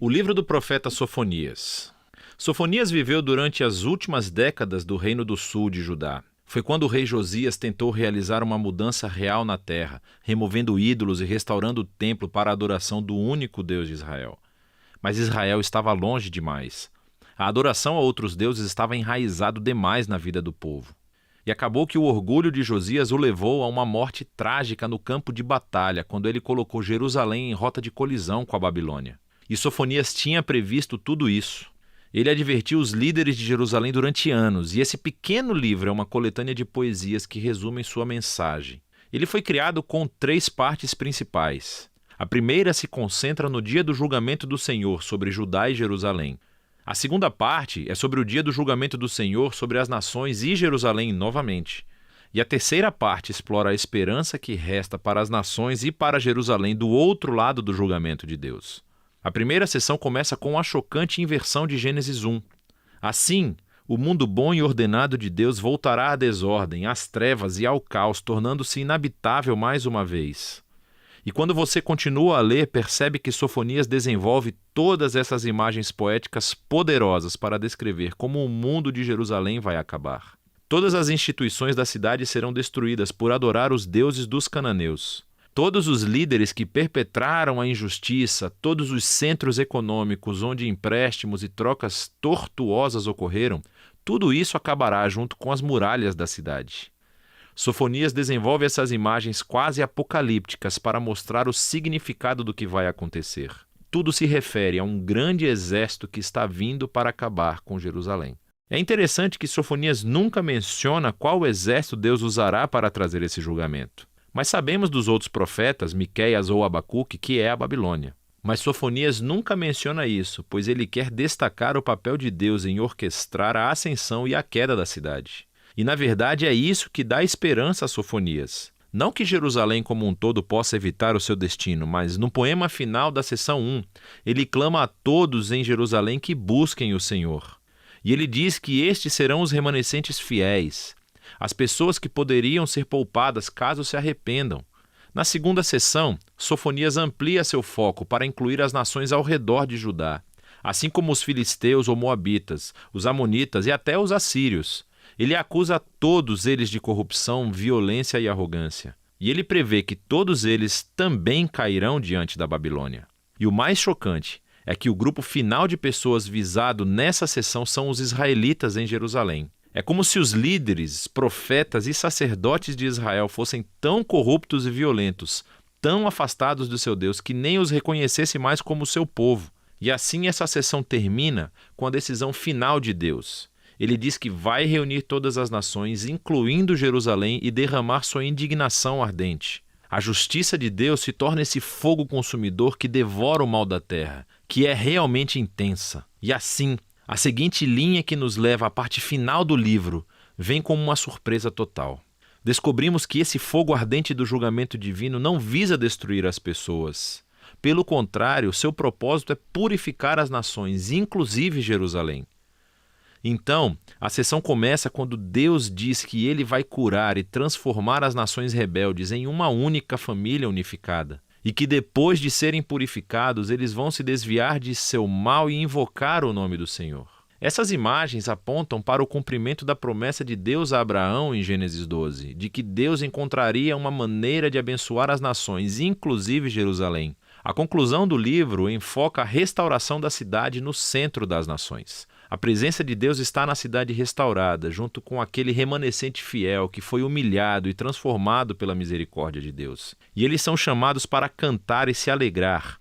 O livro do profeta Sofonias. Sofonias viveu durante as últimas décadas do Reino do Sul de Judá. Foi quando o rei Josias tentou realizar uma mudança real na terra, removendo ídolos e restaurando o templo para a adoração do único Deus de Israel. Mas Israel estava longe demais. A adoração a outros deuses estava enraizado demais na vida do povo. E acabou que o orgulho de Josias o levou a uma morte trágica no campo de batalha, quando ele colocou Jerusalém em rota de colisão com a Babilônia. E Sofonias tinha previsto tudo isso. Ele advertiu os líderes de Jerusalém durante anos, e esse pequeno livro é uma coletânea de poesias que resumem sua mensagem. Ele foi criado com 3 partes principais. A primeira se concentra no dia do julgamento do Senhor sobre Judá e Jerusalém. A segunda parte é sobre o dia do julgamento do Senhor sobre as nações e Jerusalém novamente. E a terceira parte explora a esperança que resta para as nações e para Jerusalém do outro lado do julgamento de Deus. A primeira sessão começa com a chocante inversão de Gênesis 1. Assim, o mundo bom e ordenado de Deus voltará à desordem, às trevas e ao caos, tornando-se inabitável mais uma vez. E quando você continua a ler, percebe que Sofonias desenvolve todas essas imagens poéticas poderosas para descrever como o mundo de Jerusalém vai acabar. Todas as instituições da cidade serão destruídas por adorar os deuses dos cananeus. Todos os líderes que perpetraram a injustiça, todos os centros econômicos onde empréstimos e trocas tortuosas ocorreram, tudo isso acabará junto com as muralhas da cidade. Sofonias desenvolve essas imagens quase apocalípticas para mostrar o significado do que vai acontecer. Tudo se refere a um grande exército que está vindo para acabar com Jerusalém. É interessante que Sofonias nunca menciona qual exército Deus usará para trazer esse julgamento. Mas sabemos dos outros profetas, Miqueias ou Abacuque, que é a Babilônia. Mas Sofonias nunca menciona isso, pois ele quer destacar o papel de Deus em orquestrar a ascensão e a queda da cidade. E na verdade é isso que dá esperança a Sofonias. Não que Jerusalém como um todo possa evitar o seu destino, mas no poema final da seção 1, ele clama a todos em Jerusalém que busquem o Senhor. E ele diz que estes serão os remanescentes fiéis, as pessoas que poderiam ser poupadas caso se arrependam. Na segunda sessão, Sofonias amplia seu foco para incluir as nações ao redor de Judá, assim como os filisteus ou moabitas, os amonitas e até os assírios. Ele acusa todos eles de corrupção, violência e arrogância. E ele prevê que todos eles também cairão diante da Babilônia. E o mais chocante é que o grupo final de pessoas visado nessa sessão são os israelitas em Jerusalém. É como se os líderes, profetas e sacerdotes de Israel fossem tão corruptos e violentos, tão afastados do seu Deus, que nem os reconhecesse mais como seu povo. E assim essa sessão termina com a decisão final de Deus. Ele diz que vai reunir todas as nações, incluindo Jerusalém, e derramar sua indignação ardente. A justiça de Deus se torna esse fogo consumidor que devora o mal da terra, que é realmente intensa. E assim, a seguinte linha que nos leva à parte final do livro vem como uma surpresa total. Descobrimos que esse fogo ardente do julgamento divino não visa destruir as pessoas. Pelo contrário, seu propósito é purificar as nações, inclusive Jerusalém. Então, a sessão começa quando Deus diz que ele vai curar e transformar as nações rebeldes em uma única família unificada. E que depois de serem purificados, eles vão se desviar de seu mal e invocar o nome do Senhor. Essas imagens apontam para o cumprimento da promessa de Deus a Abraão em Gênesis 12, de que Deus encontraria uma maneira de abençoar as nações, inclusive Jerusalém. A conclusão do livro enfoca a restauração da cidade no centro das nações. A presença de Deus está na cidade restaurada, junto com aquele remanescente fiel que foi humilhado e transformado pela misericórdia de Deus. E eles são chamados para cantar e se alegrar.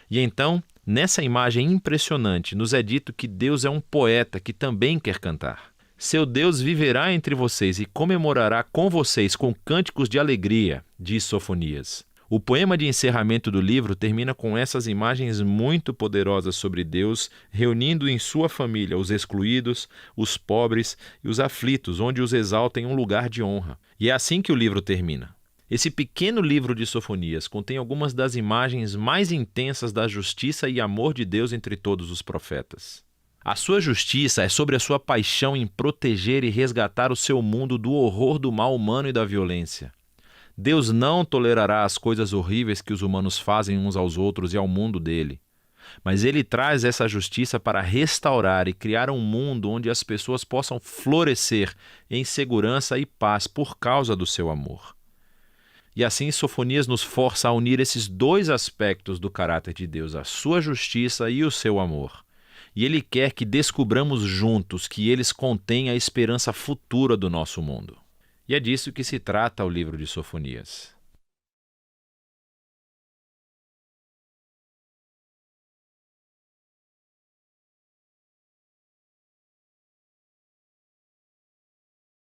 E então, nessa imagem impressionante, nos é dito que Deus é um poeta que também quer cantar. Seu Deus viverá entre vocês e comemorará com vocês com cânticos de alegria, diz Sofonias. O poema de encerramento do livro termina com essas imagens muito poderosas sobre Deus, reunindo em sua família os excluídos, os pobres e os aflitos, onde os exalta em um lugar de honra. E é assim que o livro termina. Esse pequeno livro de Sofonias contém algumas das imagens mais intensas da justiça e amor de Deus entre todos os profetas. A sua justiça é sobre a sua paixão em proteger e resgatar o seu mundo do horror do mal humano e da violência. Deus não tolerará as coisas horríveis que os humanos fazem uns aos outros e ao mundo dele. mas ele traz essa justiça para restaurar e criar um mundo onde as pessoas possam florescer em segurança e paz por causa do seu amor. E assim Sofonias nos força a unir esses dois aspectos do caráter de Deus, a sua justiça e o seu amor. E ele quer que descubramos juntos que eles contêm a esperança futura do nosso mundo. E é disso que se trata o livro de Sofonias.